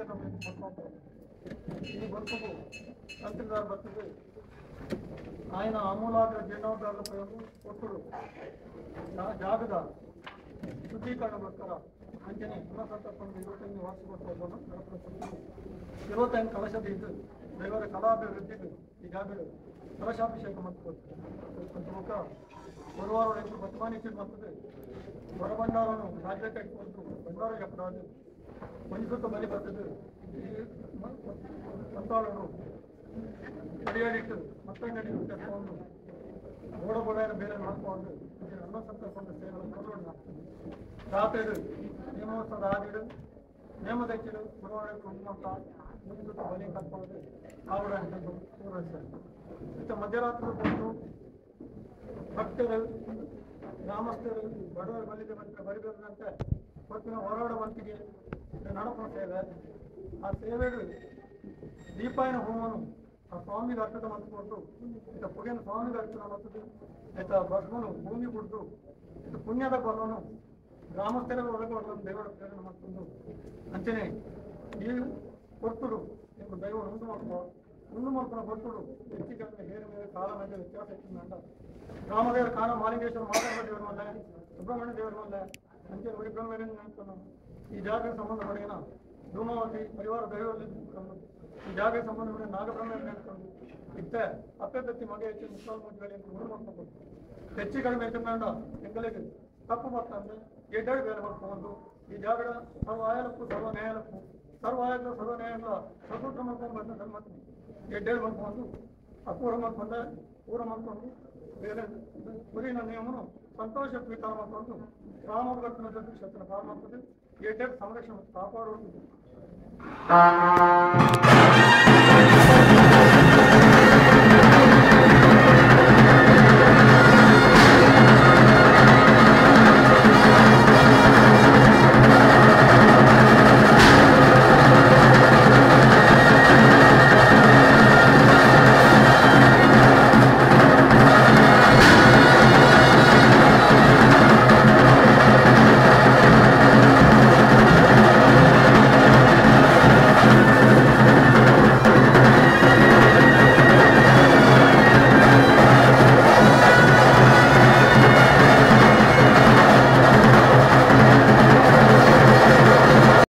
ನೆಮ್ಮದಿಯನ್ನು ಈ ಬದುಕು ತಂತ್ರಗಾರ ಬರ್ತದೆ ఆయన ఆమూలాగ్ర జీర్ణోద్ధారణపై ఒత్తుడు జాగ్రత్త శుద్ధీకరణಗೋಸ್ಕರ ಅಂಜನೆ ಅನ್ನಸಂತರ್ಪಣದ 25ನೇ ವಾರ್ಷಿಕೋತ್ಸವವನ್ನು ನಡೆಸುತ್ತಿದ್ದು 25 ಕಲಶದ ಇದ್ದು ದೇವರ ಕಲಾಭಿವೃದ್ಧಿಗೆ ಈಗಾಗಲೇ ಕಲಶಾಭಿಷೇಕ ಮತ್ತು ಪಂಚಮುಖ ಗುರುವಾರ రైతు బతుమానించిన మద్దతు వరబండాలను రాజ్యಕ್ಕೆ ಇಟ್ಟುಕೊಂಡು ಬಂಡಾರ ಎಪ್ಪಡಾದು ಪಂಚಕೃತ ಬಲಿ ಬರ್ತದೆ ಸಂತಾಳರು ಅಡಿಯಾಡಿಟ್ಟು ಮತ್ತೆ ನಡೆಯುವ ತೆಕ್ಕೊಂಡು ಓಡಬೋಡಾರ ಬೇರೆ ಮಾಡ್ಕೊಂಡು ಅನ್ನ ಸಂತರ್ಪಣದ ಸೇವೆಗಳನ್ನು ಕೈಗೊಳ್ಳಲಾಗ್ತದೆ ರಾತ್ರಿ ನೇಮೋತ್ಸವದ ಆದಿಡು ನೇಮದಚ್ಚಿಡು ಗುರುವಾರ ಕುಂಕುಮಂತ ಮುಂಚಿತ ಬಲಿ ಕಟ್ಕೊಂಡು ಆವಡ ಪೂರೈಸ್ತಾರೆ ಇತ್ತ ಮಧ್ಯರಾತ್ರಿ ಬಂದು ಭಕ್ತರು ಗ್ರಾಮಸ್ಥರು ಬಡವರ ಬಲಿಗೆ ಬರಬೇಕಂತೆ ಹೊತ್ತಿನ ಹೋರಾಡುವಂತಿಗೆ ನಡಪುವ ಸೇವೆ ಆ ಸೇವೆಗಳು ದೀಪಾಯನ ಹೋಮನು ಆ ಸ್ವಾಮಿಗೆ ಅರ್ಪಿತ ಮಾಡಿಕೊಂಡು ಇತ್ತ ಪುಣ್ಯನ ಸ್ವಾಮಿಗೆ ಅರ್ಪಿತ ಮಾಡ್ತದೆ ಇತ್ತ ಭಸ್ಮನು ಭೂಮಿ ಬಿಡ್ದು ಇತ್ತ ಪುಣ್ಯದ ಬಲನು ಗ್ರಾಮಸ್ಥರ ಒಳಗೊಳ್ಳ ದೇವರ ಪ್ರೇರಣೆ ಮಾಡಿಕೊಂಡು ಅಂಚನೆ ಈ ಕೊರ್ತುಡು ಎಂದು ದೈವ ಉಂಡು ಮಾಡ್ಕೊಂಡು ಕೊರ್ತುಡು ಹೆಚ್ಚು ಕಡಿಮೆ ಬೇರೆ ಬೇರೆ ಕಾಲ ಮಧ್ಯೆ ವ್ಯತ್ಯಾಸ ಇಟ್ಟಿಂದ ಗ್ರಾಮದೇವರ ಕಾಲ ಮಾಲಿಂಗೇಶ್ವರ ಮಾದಮ್ಮ ದೇವರ ಮಲ್ಲ ಸುಬ್ರಹ್ಮಣ್ಯ ದೇವರ ಮಲ್ಲ ಅಂಚೆ ವೈಬ್ರಹ್ಮಣ್ಯ ನೆನ್ಕೊಂಡು ಈ ಜಾಗಕ್ಕೆ ಸಂಬಂಧಪಡಿನ ಧೂಮಾವತಿ ಪರಿವಾರ ದೈವದಲ್ಲಿ ಈ ಜಾಗಕ್ಕೆ ಸಂಬಂಧಪಟ್ಟ ನಾಗಬ್ರಹ್ಮಣ್ಯ ನೆನ್ಕೊಂಡು ಇತ್ತ ಅಪ್ಪೆತ್ತಿ ಮಗೆ ಹೆಚ್ಚು ಮುಸ್ಲಾಲ್ಮೂರ್ತಿಗಳಿಗೆ ಉಂಡು ಮಾಡ್ಕೊಂಡು ಹೆಚ್ಚು ಕಡಿಮೆ ಹೆಚ್ಚುಕೊಂಡ ಎಂಗಳಿಗೆ ತಪ್ಪು ಬರ್ತಂದ್ರೆ ಎಡ್ಡಾಡಿ ಬೇರೆ ಮಾಡ್ಕೊಂಡು ಈ ಜಾಗದ ಸರ್ವ ಆಯಾಲಕ್ಕೂ ಸರ್ವ ನ್ಯಾಯಾಲಕ್ಕೂ ಸರ್ವ ಆಯಾಲ ಸರ್ವ ನ್ಯಾಯಾಲ ಸ್ವತಂತ್ರ ಮಾಡ್ಕೊಂಡು ಬಂದ ಧರ್ಮಕ್ಕೆ ಎಡ್ಡಾಡಿ ಮಾಡ್ಕೊಂಡು ಅಪೂರ್ವ ಮಾಡ್ಕೊಂಡ ಪೂರ ಮಾಡ್ಕೊಂಡು ಬೇರೆ ಗುರಿನ ನಿಯಮನು ಸಂತೋಷ ಸ್ವೀಕಾರ ಮಾಡ್ಕೊಂಡು ರಾಮಘಟ್ಟನ ಜೊತೆ ಕ್ಷೇತ್ರ ಕಾಲ ಮಾಡ್ತದೆ ಎಡ್ಡಾಡಿ ಸಂರಕ್ಷಣೆ ಕಾಪಾಡುವುದು